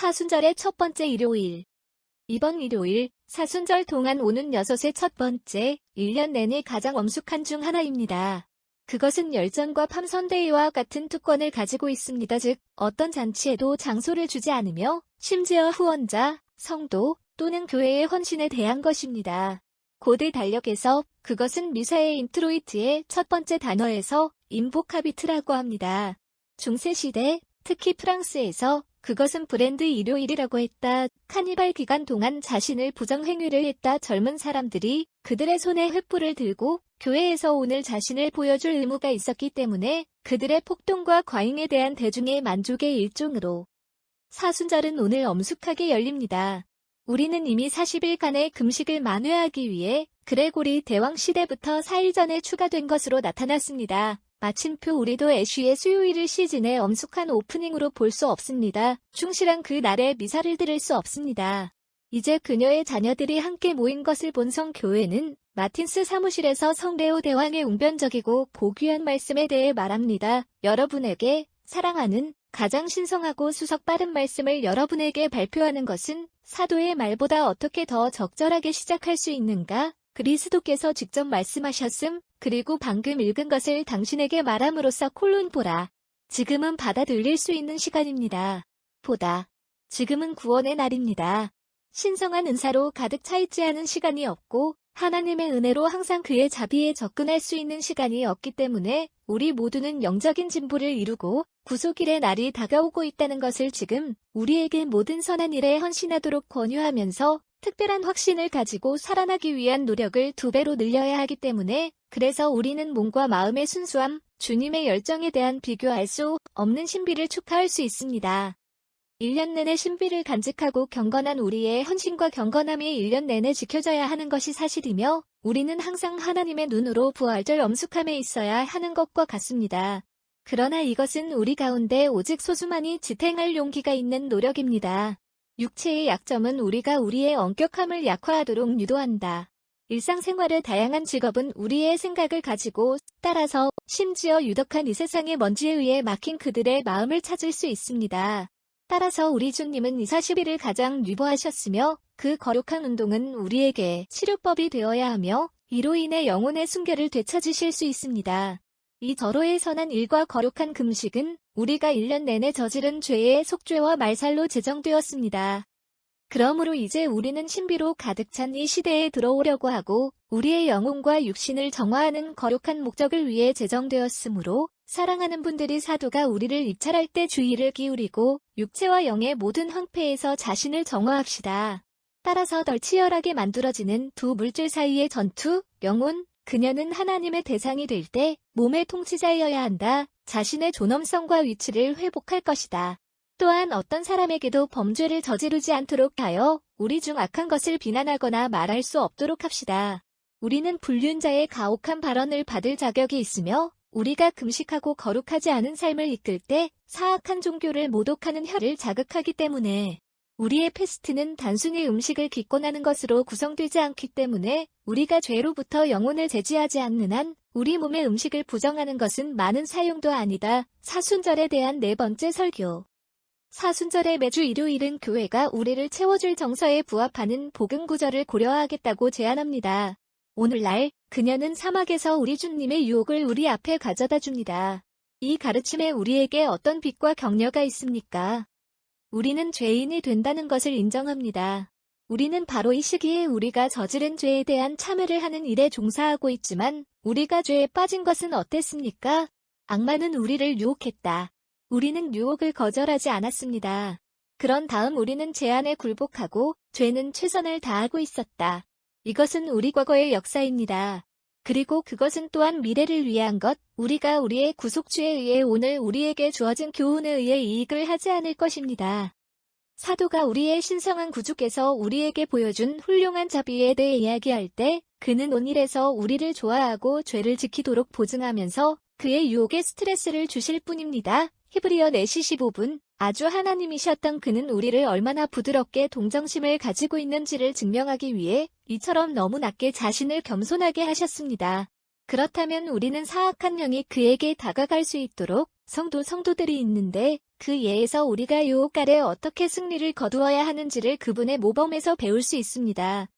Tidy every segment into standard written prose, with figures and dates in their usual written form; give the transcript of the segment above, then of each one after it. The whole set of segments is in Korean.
사순절의 첫 번째 일요일. 이번 일요일, 사순절 동안 오는 여섯의 첫 번째, 1년 내내 가장 엄숙한 중 하나입니다. 그것은 열전과 팜선대위와 같은 특권을 가지고 있습니다. 즉, 어떤 잔치에도 장소를 주지 않으며 심지어 후원자, 성도 또는 교회의 헌신에 대한 것입니다. 고대 달력에서 그것은 미사의 인트로이트의 첫 번째 단어에서 인보카비트라고 합니다. 중세시대, 특히 프랑스에서 그것은 브랜드 일요일이라고 했다. 카니발 기간 동안 자신을 부정행위를 했다. 젊은 사람들이 그들의 손에 횃불을 들고 교회에서 오늘 자신을 보여줄 의무가 있었기 때문에 그들의 폭동과 과잉에 대한 대중의 만족의 일종으로 사순절은 오늘 엄숙하게 열립니다. 우리는 이미 40일간의 금식을 만회하기 위해 그레고리 대왕 시대부터 4일 전에 추가된 것으로 나타났습니다. 마침표 우리도 애쉬의 수요일을 시즌의 엄숙한 오프닝으로 볼 수 없습니다. 충실한 그 날에 미사를 들을 수 없습니다. 이제 그녀의 자녀들이 함께 모인 것을 본 성교회는 마틴스 사무실에서 성레오 대왕의 웅변적이고 고귀한 말씀에 대해 말합니다. 여러분에게 사랑하는 가장 신성하고 수석 빠른 말씀을 여러분에게 발표하는 것은 사도의 말보다 어떻게 더 적절하게 시작할 수 있는가? 그리스도께서 직접 말씀하셨음, 그리고 방금 읽은 것을 당신에게 말함으로써 콜론 보라. 지금은 받아들일 수 있는 시간입니다. 보다. 지금은 구원의 날입니다. 신성한 은사로 가득 차 있지 않은 시간이 없고 하나님의 은혜로 항상 그의 자비에 접근할 수 있는 시간이 없기 때문에 우리 모두는 영적인 진보를 이루고 구속일의 날이 다가오고 있다는 것을 지금 우리에게 모든 선한 일에 헌신하도록 권유하면서 특별한 확신을 가지고 살아나기 위한 노력을 2배로 늘려야 하기 때문에 그래서 우리는 몸과 마음의 순수함, 주님의 열정에 대한 비교할 수 없는 신비를 축하할 수 있습니다. 1년 내내 신비를 간직하고 경건한 우리의 헌신과 경건함이 1년 내내 지켜져야 하는 것이 사실이며 우리는 항상 하나님의 눈으로 부활절 엄숙함에 있어야 하는 것과 같습니다. 그러나 이것은 우리 가운데 오직 소수만이 지탱할 용기가 있는 노력입니다. 육체의 약점은 우리가 우리의 엄격함을 약화하도록 유도한다. 일상생활의 다양한 직업은 우리의 생각을 가지고 따라서 심지어 유독한 이 세상의 먼지에 의해 막힌 그들의 마음을 찾을 수 있습니다. 따라서 우리 주님은 이 40일을 가장 유보하셨으며 그 거룩한 운동은 우리에게 치료법이 되어야 하며 이로 인해 영혼의 순결을 되찾으실 수 있습니다. 이 절호의 선한 일과 거룩한 금식은 우리가 1년 내내 저지른 죄의 속죄와 말살로 제정되었습니다. 그러므로 이제 우리는 신비로 가득 찬 이 시대에 들어오려고 하고 우리의 영혼과 육신을 정화하는 거룩한 목적을 위해 제정되었으므로 사랑하는 분들이 사도가 우리를 입찰할 때 주의를 기울이고 육체와 영의 모든 황폐에서 자신을 정화합시다. 따라서 덜 치열하게 만들어지는 두 물질 사이의 전투, 영혼, 그녀는 하나님의 대상이 될 때 몸의 통치자여야 한다. 자신의 존엄성과 위치를 회복할 것이다. 또한 어떤 사람에게도 범죄를 저지르지 않도록 하여 우리 중 악한 것을 비난하거나 말할 수 없도록 합시다. 우리는 불륜자의 가혹한 발언을 받을 자격이 있으며 우리가 금식하고 거룩하지 않은 삶을 이끌 때 사악한 종교를 모독하는 혀를 자극하기 때문에 우리의 패스트는 단순히 음식을 기권하는 것으로 구성되지 않기 때문에 우리가 죄로부터 영혼을 제지하지 않는 한 우리 몸의 음식을 부정하는 것은 많은 사용도 아니다. 사순절에 대한 4번째 설교. 사순절의 매주 일요일은 교회가 우리를 채워줄 정서에 부합하는 복음 구절을 고려하겠다고 제안합니다. 오늘날 그녀는 사막에서 우리 주님의 유혹을 우리 앞에 가져다 줍니다. 이 가르침에 우리에게 어떤 빛과 격려가 있습니까? 우리는 죄인이 된다는 것을 인정합니다. 우리는 바로 이 시기에 우리가 저지른 죄에 대한 참회를 하는 일에 종사하고 있지만 우리가 죄에 빠진 것은 어땠습니까? 악마는 우리를 유혹했다. 우리는 유혹을 거절하지 않았습니다. 그런 다음 우리는 제한에 굴복하고 죄는 최선을 다하고 있었다. 이것은 우리 과거의 역사입니다. 그리고 그것은 또한 미래를 위한 것, 우리가 우리의 구속주에 의해 오늘 우리에게 주어진 교훈에 의해 이익을 하지 않을 것입니다. 사도가 우리의 신성한 구주께서 우리에게 보여준 훌륭한 자비에 대해 이야기할 때 그는 온일에서 우리를 좋아하고 죄를 지키도록 보증하면서 그의 유혹에 스트레스를 주실 뿐입니다. 히브리어 4시 15분. 아주 하나님이셨던 그는 우리를 얼마나 부드럽게 동정심을 가지고 있는지를 증명하기 위해 이처럼 너무 낮게 자신을 겸손하게 하셨습니다. 그렇다면 우리는 사악한 영이 그에게 다가갈 수 있도록 성도들이 있는데 그 예에서 우리가 유혹 아래 어떻게 승리를 거두어야 하는지를 그분의 모범에서 배울 수 있습니다.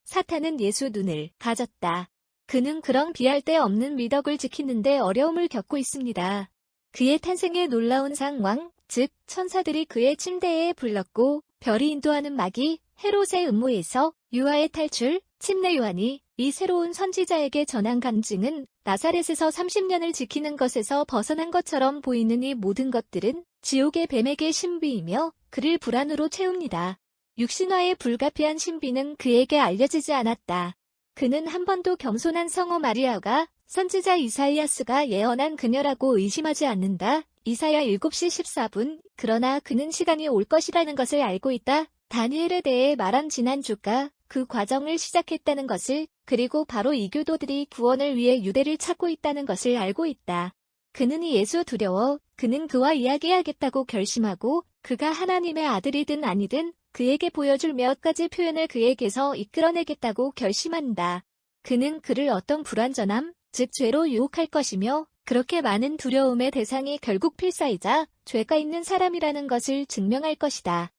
사탄은 예수 눈을 가졌다. 그는 그런 비할 데 없는 미덕을 지키는데 어려움을 겪고 있습니다. 그의 탄생의 놀라운 상황, 즉 천사들이 그의 침대에 불렀고 별이 인도하는 마귀 헤롯의 음모에서 유아의 탈출, 침례 요한이 이 새로운 선지자에게 전한 간증은 나사렛에서 30년을 지키는 것에서 벗어난 것처럼 보이는 이 모든 것들은 지옥의 뱀에게 신비이며 그를 불안으로 채웁니다. 육신화의 불가피한 신비는 그에게 알려지지 않았다. 그는 한 번도 겸손한 성모 마리아가 선지자 이사이아스가 예언한 그녀라고 의심하지 않는다. 이사야 7시 14분. 그러나 그는 시간이 올 것이라는 것을 알고 있다. 다니엘에 대해 말한 지난주가 그 과정을 시작했다는 것을, 그리고 바로 이 교도들이 구원을 위해 유대를 찾고 있다는 것을 알고 있다. 그는 이 예수 두려워. 그는 그와 이야기하겠다고 결심하고 그가 하나님의 아들이든 아니든 그에게 보여줄 몇 가지 표현을 그에게서 이끌어내겠다고 결심한다. 그는 그를 어떤 불완전함, 즉 죄로 유혹할 것이며 그렇게 많은 두려움의 대상이 결국 필사이자 죄가 있는 사람이라는 것을 증명할 것이다.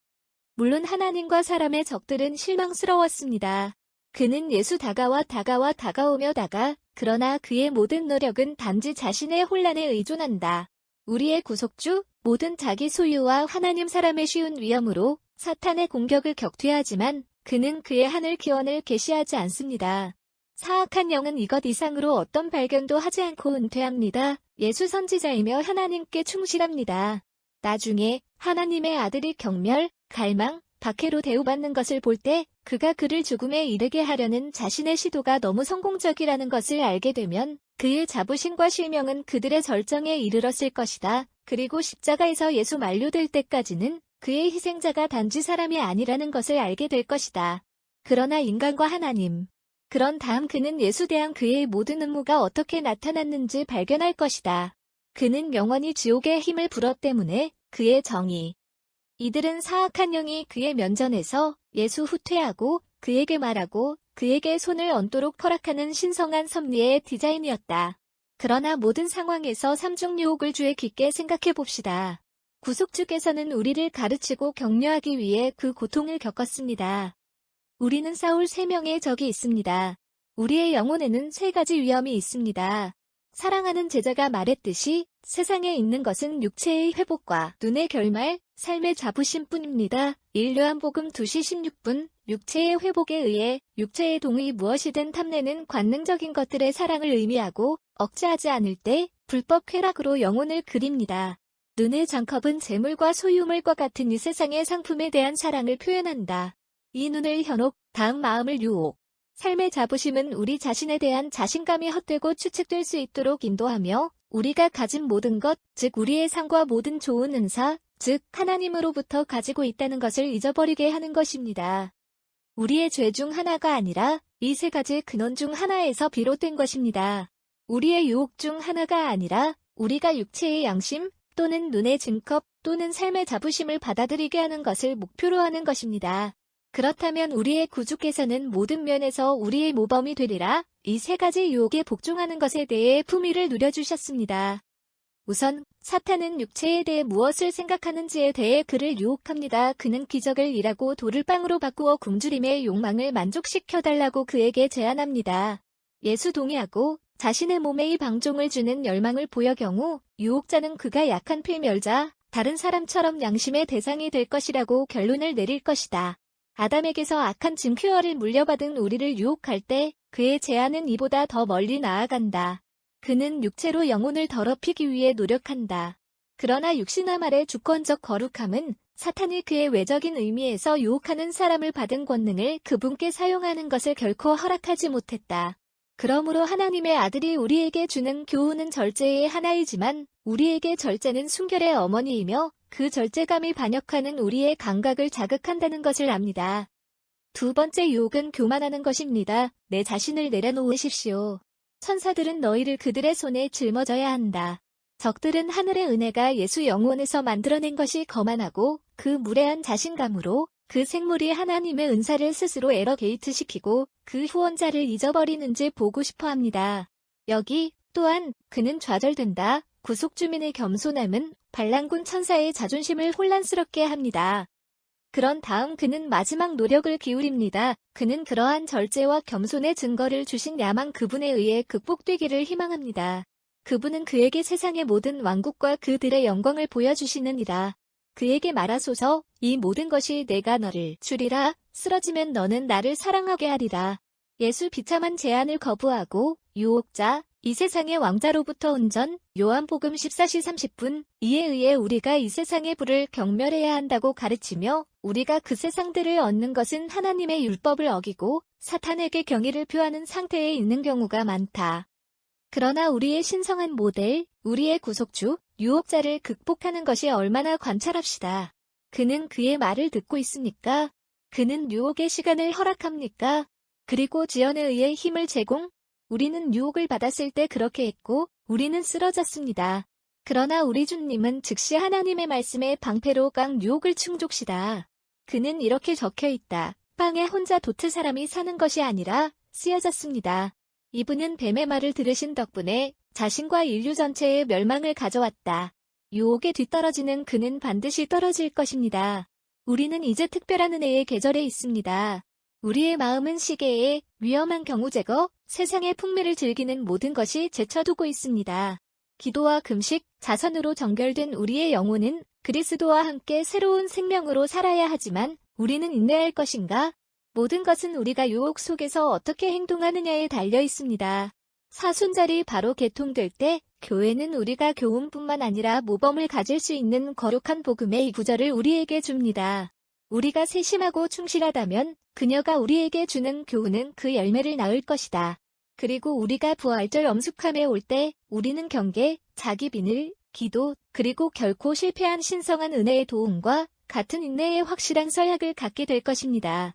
물론 하나님과 사람의 적들은 실망스러웠습니다. 그는 예수 다가오며 그러나 그의 모든 노력은 단지 자신의 혼란에 의존한다. 우리의 구속주, 모든 자기 소유와 하나님 사람의 쉬운 위험으로 사탄의 공격을 격퇴하지만 그는 그의 하늘 기원을 계시하지 않습니다. 사악한 영은 이것 이상으로 어떤 발견도 하지 않고 은퇴합니다. 예수 선지자이며 하나님께 충실합니다. 나중에 하나님의 아들이 경멸, 갈망, 박해로 대우받는 것을 볼 때 그가 그를 죽음에 이르게 하려는 자신의 시도가 너무 성공적이라는 것을 알게 되면 그의 자부심과 실명은 그들의 절정에 이르렀을 것이다. 그리고 십자가에서 예수 만료될 때까지는 그의 희생자가 단지 사람이 아니라는 것을 알게 될 것이다. 그러나 인간과 하나님. 그런 다음 그는 예수 대한 그의 모든 음모가 어떻게 나타났는지 발견할 것이다. 그는 영원히 지옥의 힘을 불어 때문에 그의 정의. 이들은 사악한 영이 그의 면전에서 예수 후퇴하고 그에게 말하고 그에게 손을 얹도록 허락하는 신성한 섭리의 디자인이었다. 그러나 모든 상황에서 삼중 유혹을 주의 깊게 생각해 봅시다. 구속주께서는 우리를 가르치고 격려하기 위해 그 고통을 겪었습니다. 우리는 싸울 3명의 적이 있습니다. 우리의 영혼에는 3가지 위험이 있습니다. 사랑하는 제자가 말했듯이 세상에 있는 것은 육체의 회복과 눈의 결말, 삶의 자부심뿐입니다. 1요한복음 2시 16분. 육체의 회복에 의해 육체의 동의 무엇이든 탐내는 관능적인 것들의 사랑을 의미하고 억제하지 않을 때 불법 쾌락으로 영혼을 그립니다. 눈의 장컵은 재물과 소유물과 같은 이 세상의 상품에 대한 사랑을 표현한다. 이 눈을 현혹, 다음 마음을 유혹. 삶의 자부심은 우리 자신에 대한 자신감이 헛되고 추측될 수 있도록 인도하며 우리가 가진 모든 것, 즉 우리의 상과 모든 좋은 은사, 즉 하나님으로부터 가지고 있다는 것을 잊어버리게 하는 것입니다. 우리의 죄 중 하나가 아니라 이 3가지 근원 중 하나에서 비롯된 것입니다. 우리의 유혹 중 하나가 아니라 우리가 육체의 양심 또는 눈의 증컵 또는 삶의 자부심을 받아들이게 하는 것을 목표로 하는 것입니다. 그렇다면 우리의 구주께서는 모든 면에서 우리의 모범이 되리라 이 3가지 유혹에 복종하는 것에 대해 품위를 누려주셨습니다. 우선 사탄은 육체에 대해 무엇을 생각하는지에 대해 그를 유혹합니다. 그는 기적을 일하고 돌을 빵으로 바꾸어 굶주림의 욕망을 만족시켜달라고 그에게 제안합니다. 예수 동의하고 자신의 몸에 이 방종을 주는 열망을 보여 경우 유혹자는 그가 약한 필멸자, 다른 사람처럼 양심의 대상이 될 것이라고 결론을 내릴 것이다. 아담에게서 악한 짐 큐어를 물려받은 우리를 유혹할 때 그의 제안은 이보다 더 멀리 나아간다. 그는 육체로 영혼을 더럽히기 위해 노력한다. 그러나 육신화 말의 주권적 거룩함은 사탄이 그의 외적인 의미에서 유혹하는 사람을 받은 권능을 그분께 사용하는 것을 결코 허락하지 못했다. 그러므로 하나님의 아들이 우리에게 주는 교훈은 절제의 하나이지만 우리에게 절제는 순결의 어머니이며 그 절제감이 반역하는 우리의 감각을 자극한다는 것을 압니다. 2번째 유혹은 교만하는 것입니다. 내 자신을 내려놓으십시오. 천사들은 너희를 그들의 손에 짊어져야 한다. 적들은 하늘의 은혜가 예수 영혼에서 만들어낸 것이 거만하고 그 무례한 자신감으로 그 생물이 하나님의 은사를 스스로 에러 게이트시키고 그 후원자를 잊어버리는지 보고 싶어합니다. 여기 또한 그는 좌절된다. 구속주민의 겸손함은 반란군 천사의 자존심을 혼란스럽게 합니다. 그런 다음 그는 마지막 노력을 기울입니다. 그는 그러한 절제와 겸손의 증거를 주신 야만 그분에 의해 극복되기를 희망합니다. 그분은 그에게 세상의 모든 왕국과 그들의 영광을 보여주시느니라. 그에게 말하소서, 이 모든 것이 내가 너를 주리라. 쓰러지면 너는 나를 사랑하게 하리라. 예수 비참한 제안을 거부하고 유혹자, 이 세상의 왕자로부터 온전, 요한복음 14시 30분, 이에 의해 우리가 이 세상의 불을 경멸해야 한다고 가르치며 우리가 그 세상들을 얻는 것은 하나님의 율법을 어기고 사탄에게 경의를 표하는 상태에 있는 경우가 많다. 그러나 우리의 신성한 모델, 우리의 구속주, 유혹자를 극복하는 것이 얼마나 관찰합시다. 그는 그의 말을 듣고 있습니까? 그는 유혹의 시간을 허락합니까? 그리고 지연에 의해 힘을 제공? 우리는 유혹을 받았을 때 그렇게 했고 우리는 쓰러졌습니다. 그러나 우리 주님은 즉시 하나님의 말씀에 방패로 깡 유혹을 충족시다. 그는 이렇게 적혀있다. 빵에 혼자 도트 사람이 사는 것이 아니라 쓰여졌습니다. 이분은 뱀의 말을 들으신 덕분에 자신과 인류 전체의 멸망을 가져왔다. 유혹에 뒤떨어지는 그는 반드시 떨어질 것입니다. 우리는 이제 특별한 은혜의 계절에 있습니다. 우리의 마음은 시계에 위험한 경우 제거, 세상의 풍미를 즐기는 모든 것이 제쳐두고 있습니다. 기도와 금식, 자선으로 정결된 우리의 영혼은 그리스도와 함께 새로운 생명으로 살아야 하지만 우리는 인내할 것인가? 모든 것은 우리가 유혹 속에서 어떻게 행동하느냐에 달려 있습니다. 사순절이 바로 개통될 때 교회는 우리가 교훈뿐만 아니라 모범을 가질 수 있는 거룩한 복음의 구절을 우리에게 줍니다. 우리가 세심하고 충실하다면 그녀가 우리에게 주는 교훈은 그 열매를 낳을 것이다. 그리고 우리가 부활절 엄숙함에 올 때 우리는 경계, 자기 비늘, 기도, 그리고 결코 실패한 신성한 은혜의 도움과 같은 인내의 확실한 서약을 갖게 될 것입니다.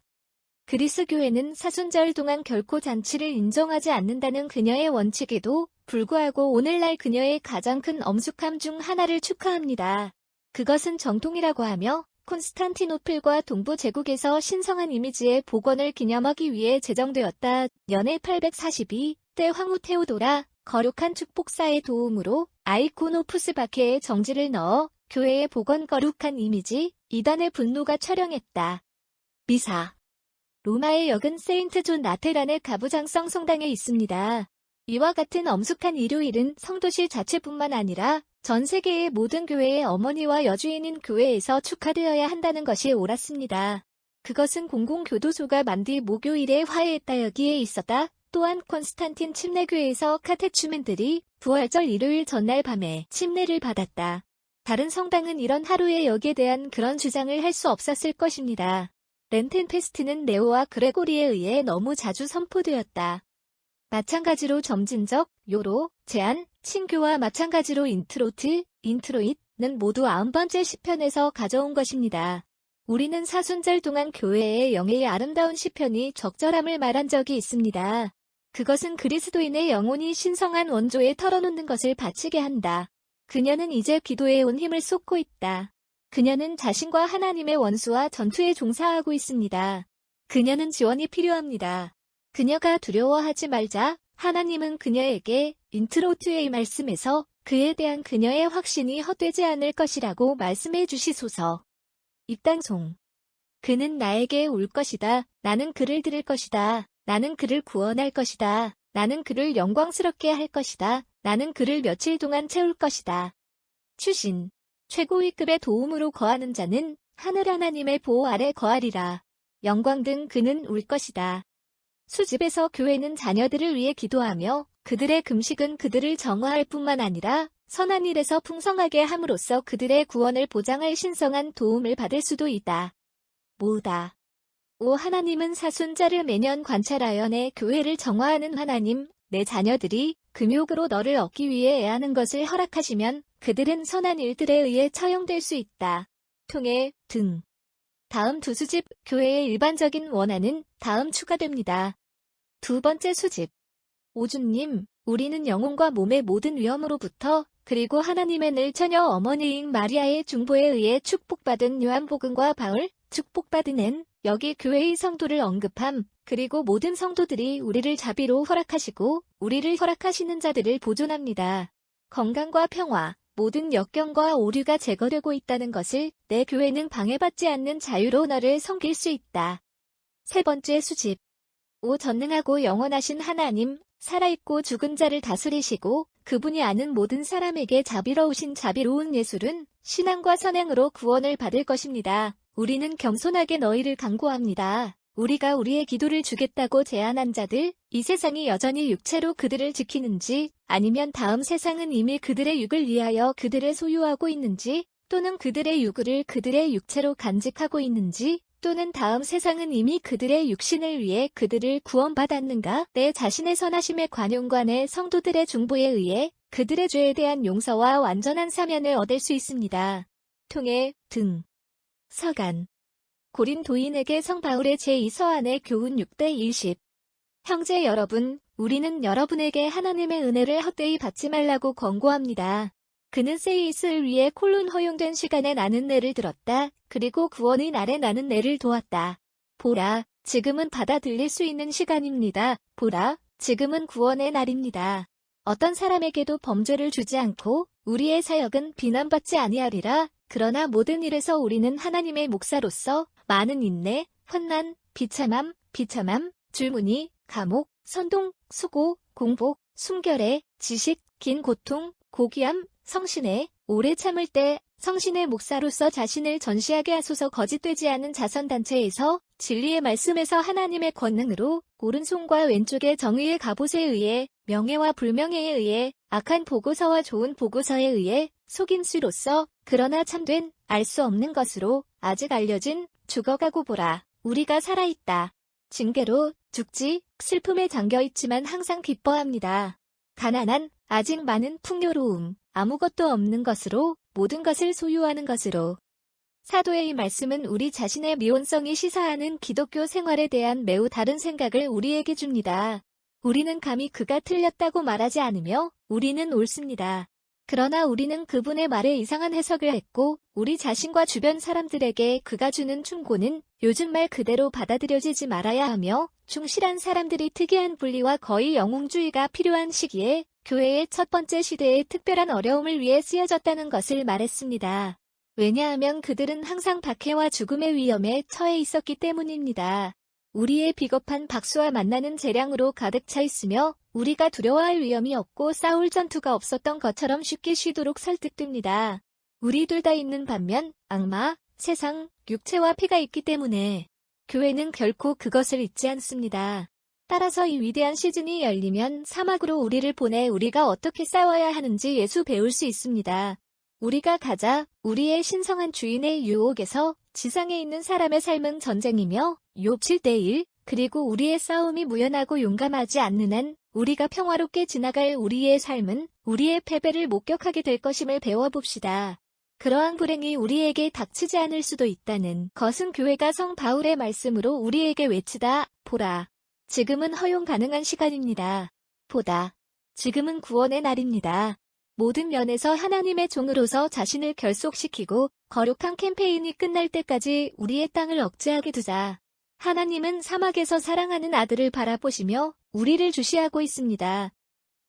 그리스 교회는 사순절 동안 결코 잔치를 인정하지 않는다는 그녀의 원칙에도 불구하고 오늘날 그녀의 가장 큰 엄숙함 중 하나를 축하합니다. 그것은 정통이라고 하며 콘스탄티노플과 동부 제국에서 신성한 이미지의 복원을 기념하기 위해 제정되었다. 연해 842 때 황후 테오도라 거룩한 축복사의 도움으로 아이코노푸스 박해에 정지를 넣어 교회의 복원 거룩한 이미지 이단의 분노가 촬영했다. 미사 로마의 역은 세인트 존 라테란의 가부장성 성당에 있습니다. 이와 같은 엄숙한 일요일은 성도실 자체뿐만 아니라 전 세계의 모든 교회의 어머니와 여주인인 교회에서 축하되어야 한다는 것이 옳았습니다. 그것은 공공교도소가 만뒤 목요일에 화해했다 여기에 있었다. 또한 콘스탄틴 침례교회에서 카테추멘들이 부활절 일요일 전날 밤에 침례를 받았다. 다른 성당은 이런 하루의 역에 대한 그런 주장을 할 수 없었을 것입니다. 렌텐 페스트는 네오와 그레고리에 의해 너무 자주 선포되었다. 마찬가지로 점진적, 요로, 제한, 친교와 마찬가지로 인트로잇는 모두 90번째 시편에서 가져온 것입니다. 우리는 사순절 동안 교회의 영의 아름다운 시편이 적절함을 말한 적이 있습니다. 그것은 그리스도인의 영혼이 신성한 원조에 털어놓는 것을 바치게 한다. 그녀는 이제 기도에 온 힘을 쏟고 있다. 그녀는 자신과 하나님의 원수와 전투에 종사하고 있습니다. 그녀는 지원이 필요합니다. 그녀가 두려워하지 말자. 하나님은 그녀에게 인트로트의 말씀에서 그에 대한 그녀의 확신이 헛되지 않을 것이라고 말씀해 주시소서. 입단송. 그는 나에게 올 것이다. 나는 그를 들을 것이다. 나는 그를 구원할 것이다. 나는 그를 영광스럽게 할 것이다. 나는 그를 며칠 동안 채울 것이다. 추신. 최고위급의 도움으로 거하는 자는 하늘 하나님의 보호 아래 거하리라. 영광 등 그는 올 것이다. 수집에서 교회는 자녀들을 위해 기도하며 그들의 금식은 그들을 정화할 뿐만 아니라 선한 일에서 풍성하게 함으로써 그들의 구원을 보장할 신성한 도움을 받을 수도 있다. 모으다. 오 하나님은 사순절을 매년 관찰하여 내 교회를 정화하는 하나님, 내 자녀들이 금욕으로 너를 얻기 위해 애하는 것을 허락하시면 그들은 선한 일들에 의해 처형될 수 있다. 통해 등. 다음 두 수집, 교회의 일반적인 원한은 다음 추가됩니다. 두 번째 수집. 오주님, 우리는 영혼과 몸의 모든 위험으로부터 그리고 하나님의 늘 처녀 어머니인 마리아의 중보에 의해 축복받은 요한복음과 바울, 축복받은 엔, 여기 교회의 성도를 언급함, 그리고 모든 성도들이 우리를 자비로 허락하시고 우리를 허락하시는 자들을 보존합니다. 건강과 평화, 모든 역경과 오류가 제거되고 있다는 것을 내 교회는 방해받지 않는 자유로 너를 섬길 수 있다. 세 번째 수집. 전능하고 영원하신 하나님, 살아있고 죽은 자를 다스리시고 그분이 아는 모든 사람에게 자비로우신 자비로운 예술은 신앙과 선행으로 구원을 받을 것입니다. 우리는 겸손하게 너희를 간구합니다. 우리가 우리의 기도를 주겠다고 제안한 자들, 이 세상이 여전히 육체로 그들을 지키는지, 아니면 다음 세상은 이미 그들의 육을 위하여 그들을 소유하고 있는지, 또는 그들의 육을 그들의 육체로 간직하고 있는지, 또는 다음 세상은 이미 그들의 육신을 위해 그들을 구원받았는가? 내 자신의 선하심의 관용과 내 성도들의 중보에 의해 그들의 죄에 대한 용서와 완전한 사면을 얻을 수 있습니다. 통해 등 서간 고린도인에게 성 바울의 제2서한의 교훈 6:20 형제 여러분, 우리는 여러분에게 하나님의 은혜를 헛되이 받지 말라고 권고합니다. 그는 세이스를 위해 콜론 허용된 시간에 나는 내를 들었다. 그리고 구원의 날에 나는 내를 도왔다. 보라, 지금은 받아들일 수 있는 시간입니다. 보라, 지금은 구원의 날입니다. 어떤 사람에게도 범죄를 주지 않고 우리의 사역은 비난받지 아니하리라. 그러나 모든 일에서 우리는 하나님의 목사로서 많은 인내, 환난, 비참함, 줄무늬, 감옥, 선동, 수고, 공복, 순결에, 지식, 긴 고통, 고귀함, 성신에, 오래 참을 때 성신의 목사로서 자신을 전시하게 하소서. 거짓되지 않은 자선단체에서 진리의 말씀에서 하나님의 권능으로 오른손과 왼쪽의 정의의 갑옷에 의해 명예와 불명예에 의해 악한 보고서와 좋은 보고서에 의해 속임수로서 그러나 참된 알 수 없는 것으로 아직 알려진 죽어가고 보라. 우리가 살아있다. 징계로 죽지 슬픔에 잠겨있지만 항상 기뻐합니다. 가난한 아직 많은 풍요로움 아무것도 없는 것으로 모든 것을 소유하는 것으로. 사도의 이 말씀은 우리 자신의 미온성이 시사하는 기독교 생활에 대한 매우 다른 생각을 우리에게 줍니다. 우리는 감히 그가 틀렸다고 말하지 않으며 우리는 옳습니다. 그러나 우리는 그분의 말에 이상한 해석을 했고 우리 자신과 주변 사람들에게 그가 주는 충고는 요즘 말 그대로 받아들여지지 말아야 하며 충실한 사람들이 특이한 분리와 거의 영웅주의가 필요한 시기에 교회의 첫 번째 시대에 특별한 어려움을 위해 쓰여졌다는 것을 말했습니다. 왜냐하면 그들은 항상 박해와 죽음의 위험에 처해 있었기 때문입니다. 우리의 비겁한 박수와 만나는 재량으로 가득 차 있으며 우리가 두려워할 위험이 없고 싸울 전투가 없었던 것처럼 쉽게 쉬도록 설득됩니다. 우리 둘 다 있는 반면 악마, 세상, 육체와 피가 있기 때문에 교회는 결코 그것을 잊지 않습니다. 따라서 이 위대한 시즌이 열리면 사막으로 우리를 보내 우리가 어떻게 싸워야 하는지 예수 배울 수 있습니다. 우리가 가자. 우리의 신성한 주인의 유혹에서 지상에 있는 사람의 삶은 전쟁이며 욥 7:1 그리고 우리의 싸움이 무연하고 용감하지 않는 한 우리가 평화롭게 지나갈 우리의 삶은 우리의 패배를 목격하게 될 것임을 배워봅시다. 그러한 불행이 우리에게 닥치지 않을 수도 있다는 것은 교회가 성 바울의 말씀으로 우리에게 외치다. 보라. 지금은 허용 가능한 시간입니다. 보다. 지금은 구원의 날입니다. 모든 면에서 하나님의 종으로서 자신을 결속시키고 거룩한 캠페인이 끝날 때까지 우리의 땅을 억제하게 두자. 하나님은 사막에서 사랑하는 아들을 바라보시며 우리를 주시하고 있습니다.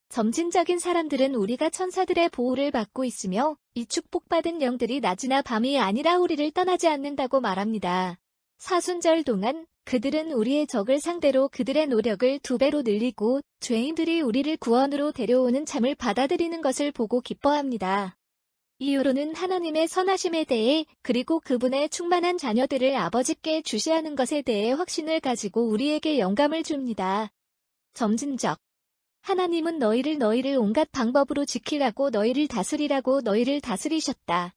점진적인 사람들은 우리가 천사들의 보호를 받고 있으며 이 축복받은 영들이 낮이나 밤이 아니라 우리를 떠나지 않는다고 말합니다. 사순절 동안 그들은 우리의 적을 상대로 그들의 노력을 2배로 늘리고 죄인들이 우리를 구원으로 데려오는 참을 받아들이는 것을 보고 기뻐합니다. 이후로는 하나님의 선하심에 대해 그리고 그분의 충만한 자녀들을 아버지께 주시하는 것에 대해 확신을 가지고 우리에게 영감을 줍니다. 점진적. 하나님은 너희를 온갖 방법으로 지키라고 너희를 다스리셨다.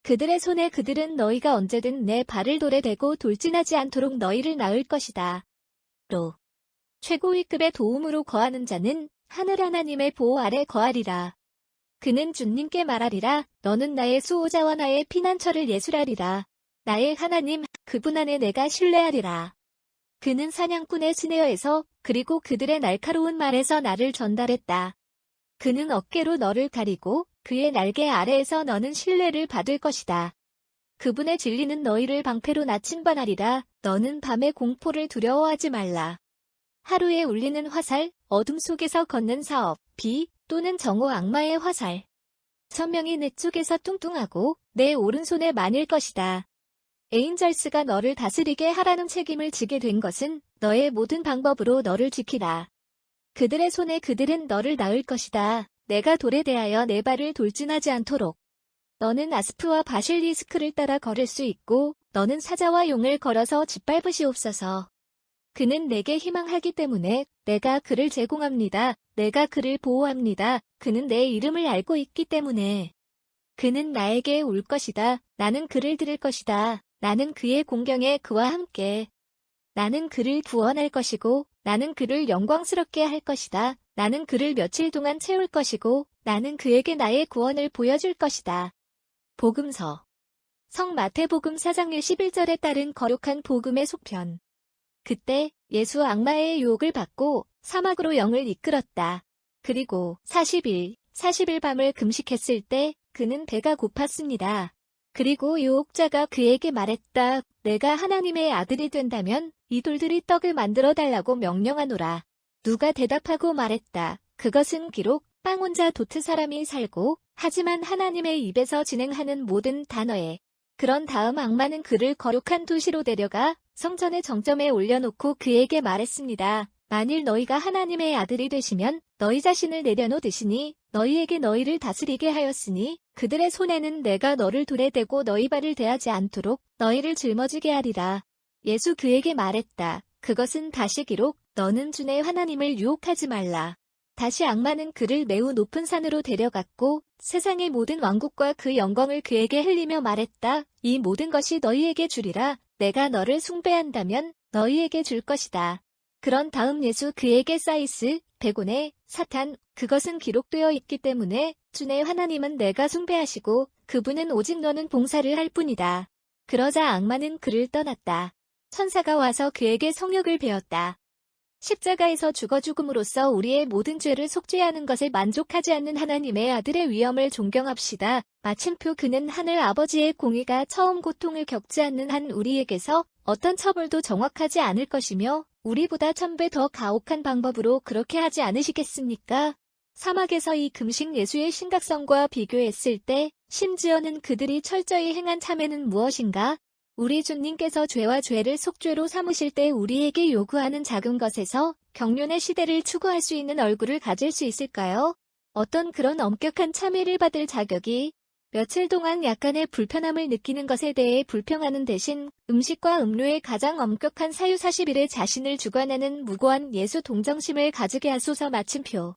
그들의 손에 그들은 너희가 언제든 내 발을 돌에 대고 돌진하지 않도록 너희를 낳을 것이다. 로. 최고위급의 도움으로 거하는 자는 하늘 하나님의 보호 아래 거하리라. 그는 주님께 말하리라. 너는 나의 수호자와 나의 피난처를 예술하리라. 나의 하나님, 그분 안에 내가 신뢰하리라. 그는 사냥꾼의 스네어에서 그리고 그들의 날카로운 말에서 나를 전달했다. 그는 어깨로 너를 가리고 그의 날개 아래에서 너는 신뢰를 받을 것이다. 그분의 진리는 너희를 방패로 나침반하리라. 너는 밤의 공포를 두려워하지 말라. 하루에 울리는 화살, 어둠 속에서 걷는 사업, 비 또는 정오 악마의 화살. 천명이 내 쪽에서 뚱뚱하고 내 오른손에 많을 것이다. 에인절스가 너를 다스리게 하라는 책임을 지게 된 것은 너의 모든 방법으로 너를 지키라. 그들의 손에 그들은 너를 낳을 것이다. 내가 돌에 대하여 내 발을 돌진하지 않도록. 너는 아스프와 바실리스크를 따라 걸을 수 있고 너는 사자와 용을 걸어서 짓밟으시옵소서. 그는 내게 희망하기 때문에 내가 그를 제공합니다. 내가 그를 보호합니다. 그는 내 이름을 알고 있기 때문에. 그는 나에게 올 것이다. 나는 그를 들을 것이다. 나는 그의 공경에 그와 함께. 나는 그를 구원할 것이고 나는 그를 영광스럽게 할 것이다. 나는 그를 며칠 동안 채울 것이고 나는 그에게 나의 구원을 보여줄 것이다. 복음서. 성 마태복음 4장 11절에 따른 거룩한 복음의 속편. 그때 예수 악마의 유혹을 받고 사막으로 영을 이끌었다. 그리고 40일 밤을 금식했을 때 그는 배가 고팠습니다. 그리고 유혹자가 그에게 말했다. 내가 하나님의 아들이 된다면 이 돌들이 떡을 만들어 달라고 명령하노라. 누가 대답하고 말했다. 그것은 기록 빵 혼자 도트 사람이 살고 하지만 하나님의 입에서 진행하는 모든 단어에. 그런 다음 악마는 그를 거룩한 도시로 데려가 성전의 정점에 올려놓고 그에게 말했습니다. 만일 너희가 하나님의 아들이 되시면 너희 자신을 내려놓으시니 너희에게 너희를 다스리게 하였으니 그들의 손에는 내가 너를 돌에 대고 너희 발을 대하지 않도록 너희를 짊어지게 하리라. 예수 그에게 말했다. 그것은 다시 기록 너는 주의 하나님을 유혹하지 말라. 다시 악마는 그를 매우 높은 산으로 데려갔고 세상의 모든 왕국과 그 영광을 그에게 흘리며 말했다. 이 모든 것이 너희에게 주리라. 내가 너를 숭배한다면 너희에게 줄 것이다. 그런 다음 예수 그에게 사이스, 베고네, 사탄, 그것은 기록되어 있기 때문에 주의 하나님은 내가 숭배하시고 그분은 오직 너는 봉사를 할 뿐이다. 그러자 악마는 그를 떠났다. 천사가 와서 그에게 성욕을 배웠다. 십자가에서 죽어 죽음으로써 우리의 모든 죄를 속죄하는 것에 만족하지 않는 하나님의 아들의 위엄을 존경합시다. 마침표 그는 하늘 아버지의 공의가 처음 고통을 겪지 않는 한 우리에게서 어떤 처벌도 정확하지 않을 것이며 우리보다 1000배 더 가혹한 방법으로 그렇게 하지 않으시겠습니까? 사막에서 이 금식 예수의 심각성과 비교했을 때 심지어는 그들이 철저히 행한 참회는 무엇인가? 우리 주님께서 죄와 죄를 속죄로 삼으실 때 우리에게 요구하는 작은 것에서 경륜의 시대를 추구할 수 있는 얼굴을 가질 수 있을까요? 어떤 그런 엄격한 참회를 받을 자격이 며칠 동안 약간의 불편함을 느끼는 것에 대해 불평하는 대신 음식과 음료의 가장 엄격한 사유 40일에 자신을 주관하는 무고한 예수 동정심을 가지게 하소서. 마침표.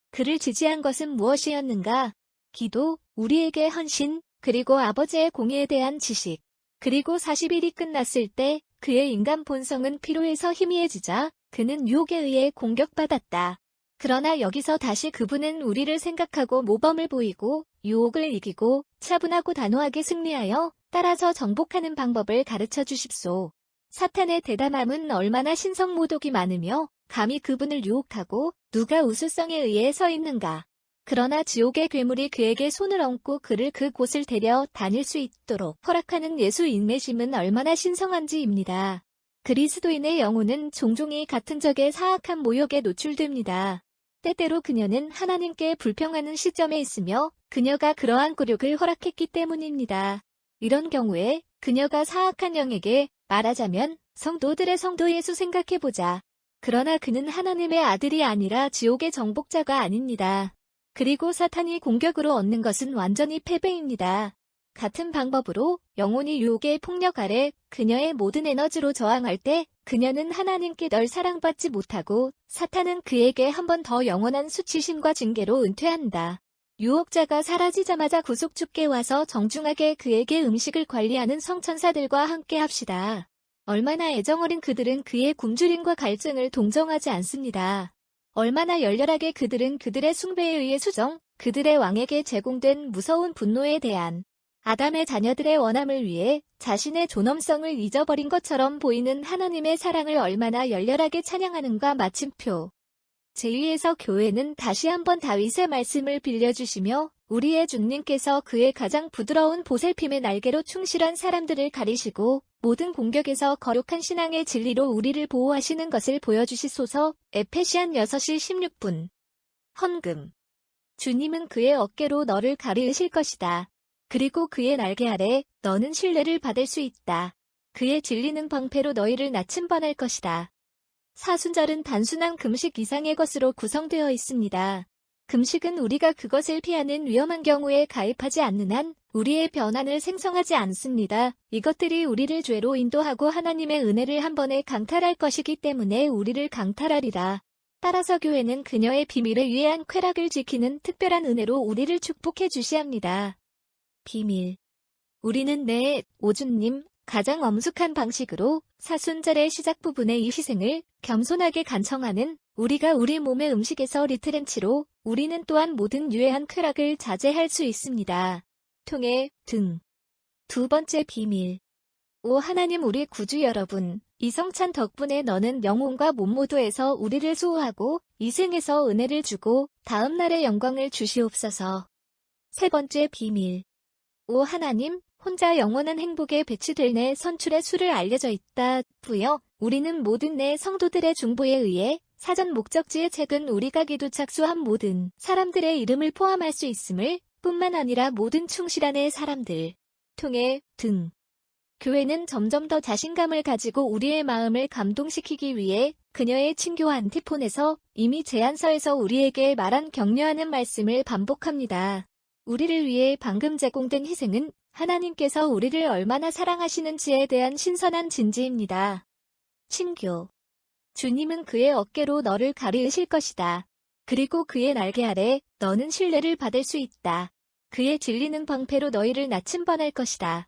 그를 지지한 것은 무엇이었는가? 기도, 우리에게 헌신, 그리고 아버지의 공의에 대한 지식. 그리고 40일이 끝났을 때 그의 인간 본성은 피로해서 희미해지자 그는 유혹에 의해 공격받았다. 그러나 여기서 다시 그분은 우리를 생각하고 모범을 보이고 유혹을 이기고 차분하고 단호하게 승리하여 따라서 정복하는 방법을 가르쳐 주십소. 사탄의 대담함은 얼마나 신성모독이 많으며 감히 그분을 유혹하고 누가 우수성에 의해 서 있는가. 그러나 지옥의 괴물이 그에게 손을 얹고 그를 그곳을 데려 다닐 수 있도록 허락하는 예수 인내심은 얼마나 신성한지입니다. 그리스도인의 영혼은 종종 이 같은 적의 사악한 모욕에 노출됩니다. 때때로 그녀는 하나님께 불평하는 시점에 있으며 그녀가 그러한 굴욕을 허락했기 때문입니다. 이런 경우에 그녀가 사악한 영에게 말하자면 성도들의 성도 예수 생각해보자. 그러나 그는 하나님의 아들이 아니라 지옥의 정복자가 아닙니다. 그리고 사탄이 공격으로 얻는 것은 완전히 패배입니다. 같은 방법으로 영혼이 유혹의 폭력 아래 그녀의 모든 에너지로 저항할 때 그녀는 하나님께 널 사랑받지 못하고 사탄은 그에게 한 번 더 영원한 수치심과 징계로 은퇴한다. 유혹자가 사라지자마자 구속주께 와서 정중하게 그에게 음식을 관리하는 성천사들과 함께 합시다. 얼마나 애정어린 그들은 그의 굶주림과 갈증을 동정하지 않습니다. 얼마나 열렬하게 그들은 그들의 숭배에 의해 수정, 그들의 왕에게 제공된 무서운 분노에 대한 아담의 자녀들의 원함을 위해 자신의 존엄성을 잊어버린 것처럼 보이는 하나님의 사랑을 얼마나 열렬하게 찬양하는가. 마침표. 제2에서 교회는 다시 한번 다윗의 말씀을 빌려주시며 우리의 주님께서 그의 가장 부드러운 보살핌의 날개로 충실한 사람들을 가리시고 모든 공격에서 거룩한 신앙의 진리로 우리를 보호하시는 것을 보여주시소서. 에페시안 6시 16분. 헌금. 주님은 그의 어깨로 너를 가리으실 것이다. 그리고 그의 날개 아래 너는 신뢰를 받을 수 있다. 그의 진리는 방패로 너희를 나침반할 것이다. 사순절은 단순한 금식 이상의 것으로 구성되어 있습니다. 금식은 우리가 그것을 피하는 위험한 경우에 가입하지 않는 한 우리의 변환을 생성하지 않습니다. 이것들이 우리를 죄로 인도하고 하나님의 은혜를 한 번에 강탈할 것이기 때문에 우리를 강탈하리라. 따라서 교회는 그녀의 비밀에 위한 쾌락을 지키는 특별한 은혜로 우리를 축복해 주시합니다. 비밀. 우리는 오주님, 가장 엄숙한 방식으로 사순절의 시작 부분의 이 희생을 겸손하게 간청하는 우리가 우리 몸의 음식에서 리트렌치로 우리는 또한 모든 유해한 쾌락을 자제할 수 있습니다. 통해 등. 두 번째 비밀. 오 하나님 우리 구주 여러분, 이 성찬 덕분에 너는 영혼과 몸 모두에서 우리를 수호하고 이생에서 은혜를 주고 다음 날의 영광을 주시옵소서. 세 번째 비밀. 오 하나님, 혼자 영원한 행복에 배치될 내 선출의 수를 알려져 있다. 부여, 우리는 모든 내 성도들의 중보에 의해 사전 목적지의 책은 우리가 기도 착수한 모든 사람들의 이름을 포함할 수 있음을 뿐만 아니라 모든 충실한 의 사람들 통해 등. 교회는 점점 더 자신감을 가지고 우리의 마음을 감동시키기 위해 그녀의 친교 안티폰에서 이미 제안서에서 우리에게 말한 격려하는 말씀을 반복합니다. 우리를 위해 방금 제공된 희생은 하나님께서 우리를 얼마나 사랑하시는지에 대한 신선한 진지입니다. 친교. 주님은 그의 어깨로 너를 가리으실 것이다. 그리고 그의 날개 아래 너는 신뢰를 받을 수 있다. 그의 진리는 방패로 너희를 나침반할 것이다.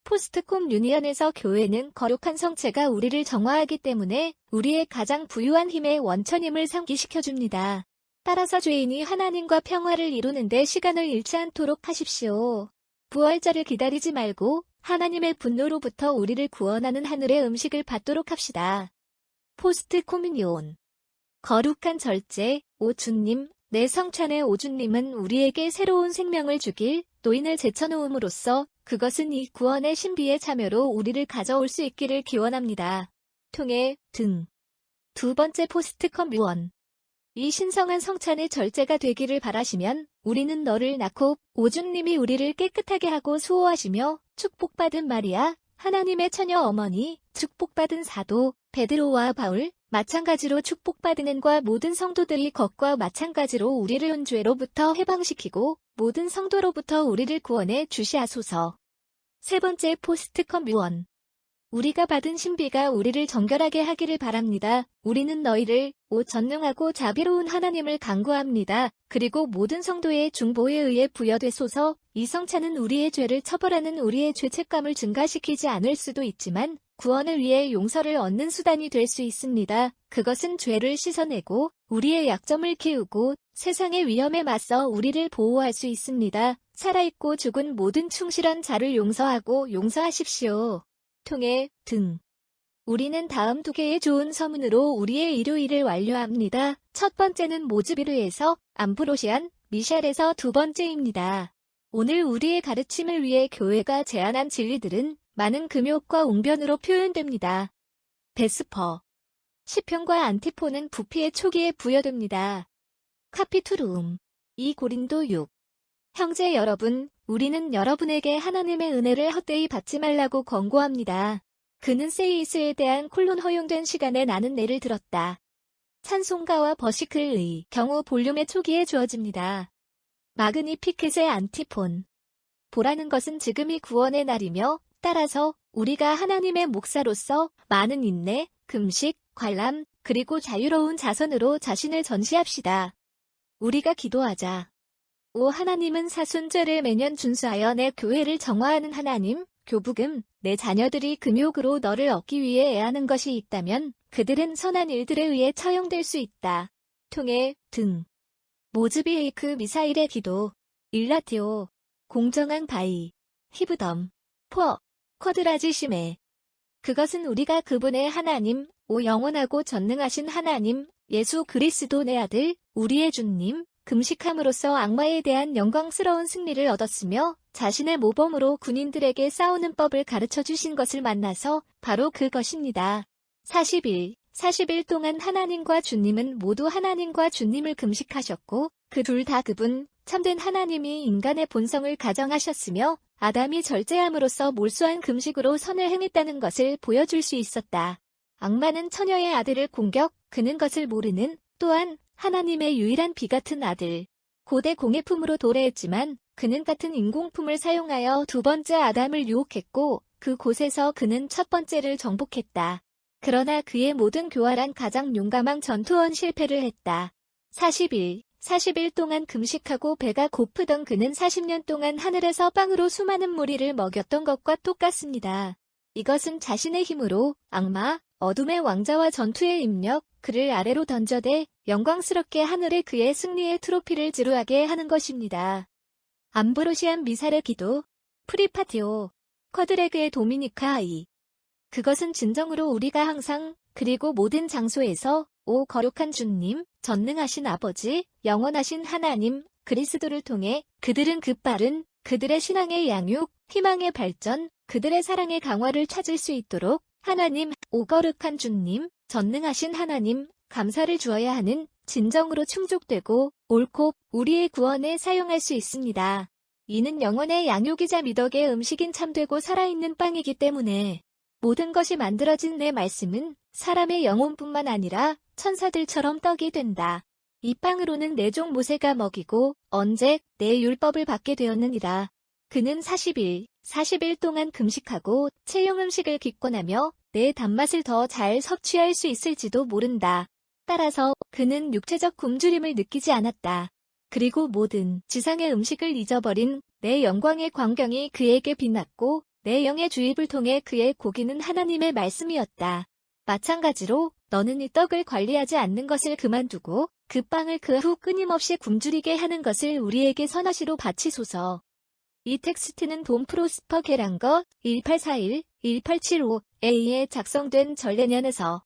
포스트콤 유니언에서 교회는 거룩한 성체가 우리를 정화하기 때문에 우리의 가장 부유한 힘의 원천임을 상기시켜줍니다. 따라서 죄인이 하나님과 평화를 이루는 데 시간을 잃지 않도록 하십시오. 부활절을 기다리지 말고 하나님의 분노로부터 우리를 구원하는 하늘의 음식을 받도록 합시다. 포스트 코미니온. 거룩한 절제, 오 주님, 내 성찬의 오주님은 우리에게 새로운 생명을 주길 노인을 제쳐놓음으로써 그것은 이 구원의 신비의 참여로 우리를 가져올 수 있기를 기원합니다. 통해 등. 두 번째 포스트 커뮤원. 이 신성한 성찬의 절제가 되기를 바라시면 우리는 너를 낳고 오주님이 우리를 깨끗하게 하고 수호하시며 축복받은 마리아, 하나님의 처녀 어머니, 축복받은 사도, 베드로와 바울, 마찬가지로 축복받은 앤과 모든 성도들이 것과 마찬가지로 우리를 온 죄로부터 해방시키고 모든 성도로부터 우리를 구원해 주시하소서. 세 번째 포스트 커뮤원. 우리가 받은 신비가 우리를 정결하게 하기를 바랍니다. 우리는 너희를 오 전능하고 자비로운 하나님을 간구합니다. 그리고 모든 성도의 중보에 의해 부여되소서. 이 성찬은 우리의 죄를 처벌하는 우리의 죄책감을 증가시키지 않을 수도 있지만 구원을 위해 용서를 얻는 수단이 될 수 있습니다. 그것은 죄를 씻어내고 우리의 약점을 키우고 세상의 위험에 맞서 우리를 보호할 수 있습니다. 살아있고 죽은 모든 충실한 자를 용서하고 용서하십시오. 통해 등. 우리는 다음 두 개의 좋은 서문으로 우리의 일요일을 완료합니다. 첫 번째는 모즈비르에서, 암브로시안, 미셸에서 두 번째입니다. 오늘 우리의 가르침을 위해 교회가 제안한 진리들은 많은 금욕과 웅변으로 표현됩니다. 베스퍼. 시편과 안티폰은 부피의 초기에 부여됩니다. 카피투룸. 2 고린도 6. 형제 여러분, 우리는 여러분에게 하나님의 은혜를 헛되이 받지 말라고 권고합니다. 그는 세이스에 대한 콜론 허용된 시간에 나는 예를 들었다. 찬송가와 버시클의 경우 볼륨의 초기에 주어집니다. 마그니 피켓의 안티폰. 보라는 것은 지금이 구원의 날이며 따라서 우리가 하나님의 목사로서 많은 인내, 금식, 관람, 그리고 자유로운 자선으로 자신을 전시합시다. 우리가 기도하자. 오 하나님은 사순절을 매년 준수하여 내 교회를 정화하는 하나님, 교부금, 내 자녀들이 금욕으로 너를 얻기 위해 애하는 것이 있다면 그들은 선한 일들에 의해 처형될 수 있다. 통해 등. 모즈비 헤이크 미사일의 기도. 일라티오. 공정한 바이. 히브덤. 포. 쿼드라지 심해. 그것은 우리가 그분의 하나님, 오 영원하고 전능하신 하나님, 예수 그리스도 내 아들, 우리의 주님, 금식함으로써 악마에 대한 영광스러운 승리를 얻었으며 자신의 모범으로 군인들에게 싸우는 법을 가르쳐 주신 것을 만나서 바로 그것입니다. 40일 동안 하나님과 주님은 모두 하나님과 주님을 금식하셨고 그 둘 다 그분, 참된 하나님이 인간의 본성을 가정하셨으며 아담이 절제함으로써 몰수한 금식으로 선을 행했다는 것을 보여줄 수 있었다. 악마는 처녀의 아들을 공격, 그는 것을 모르는, 또한 하나님의 유일한 비같은 아들. 고대 공예품으로 도래했지만 그는 같은 인공품을 사용하여 두 번째 아담을 유혹했고 그곳에서 그는 첫 번째를 정복했다. 그러나 그의 모든 교활한 가장 용감한 전투원 실패를 했다. 40일 동안 금식하고 배가 고프던 그는 40년 동안 하늘에서 빵으로 수많은 무리를 먹였던 것과 똑같습니다. 이것은 자신의 힘으로 악마, 어둠의 왕자와 전투에 입력, 그를 아래로 던져대 영광스럽게 하늘에 그의 승리의 트로피를 지루하게 하는 것입니다. 암브로시안 미사르 기도, 프리파티오, 쿼드레그의 도미니카 아이. 그것은 진정으로 우리가 항상 그리고 모든 장소에서 오 거룩한 주님, 전능하신 아버지, 영원하신 하나님, 그리스도를 통해 그들은 그 빠른 그들의 신앙의 양육, 희망의 발전, 그들의 사랑의 강화를 찾을 수 있도록 하나님, 오 거룩한 주님, 전능하신 하나님, 감사를 주어야 하는 진정으로 충족되고 옳고 우리의 구원에 사용할 수 있습니다. 이는 영혼의 양육이자 미덕의 음식인 참되고 살아있는 빵이기 때문에 모든 것이 만들어진 내 말씀은 사람의 영혼뿐만 아니라 천사들처럼 떡이 된다. 이 빵으로는 내 종 모세가 먹이고 언제 내 율법을 받게 되었느니라. 그는 40일 동안 금식하고 채용 음식을 기권하며 내 단맛을 더 잘 섭취할 수 있을지도 모른다. 따라서 그는 육체적 굶주림을 느끼지 않았다. 그리고 모든 지상의 음식을 잊어버린 내 영광의 광경이 그에게 빛났고 내 영의 주입을 통해 그의 고기는 하나님의 말씀이었다. 마찬가지로 너는 이 떡을 관리하지 않는 것을 그만두고 그 빵을 그 후 끊임없이 굶주리게 하는 것을 우리에게 선하시로 바치소서. 이 텍스트는 돈 프로스퍼 게랑거 1841-1875A에 작성된 전례년에서